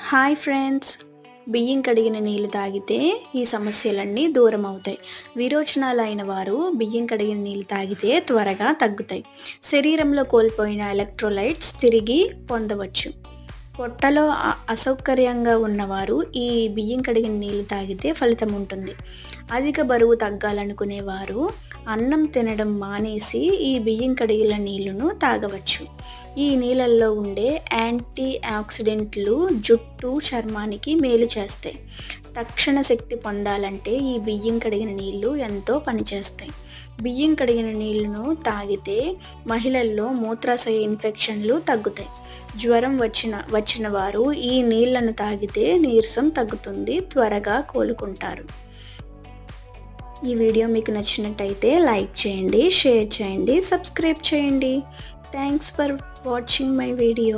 Hi friends, బియ్యం కడిగిన నీళ్ళు తాగితే ఈ సమస్యలన్నీ దూరం అవుతాయి. విరోచనాలు అయిన వారు బియ్యం కడిగిన నీళ్ళు తాగితే త్వరగా తగ్గుతాయి. శరీరంలో కోల్పోయిన ఎలక్ట్రోలైట్స్ తిరిగి పొందవచ్చు. పొట్టలో అసౌకర్యంగా ఉన్నవారు ఈ బియ్యం కడిగిన నీళ్ళు తాగితే ఫలితం ఉంటుంది. అధిక బరువు తగ్గాలనుకునేవారు అన్నం తినడం మానేసి ఈ బియ్యం కడిగిన నీళ్ళను తాగవచ్చు. ఈ నీళ్ళల్లో ఉండే యాంటీ ఆక్సిడెంట్లు జుట్టు, చర్మానికి మేలు చేస్తాయి. తక్షణ శక్తి పొందాలంటే ఈ బియ్యం కడిగిన నీళ్ళు ఎంతో పనిచేస్తాయి. బియ్యం కడిగిన నీళ్ళను తాగితే మహిళల్లో మూత్రాశయ ఇన్ఫెక్షన్లు తగ్గుతాయి. జ్వరం వచ్చిన వారు ఈ నీళ్లను తాగితే నీరసం తగ్గుతుంది, త్వరగా కోలుకుంటారు. ఈ వీడియో మీకు నచ్చినట్టయితే లైక్ చేయండి, షేర్ చేయండి, సబ్స్క్రైబ్ చేయండి. Thanks for watching my video.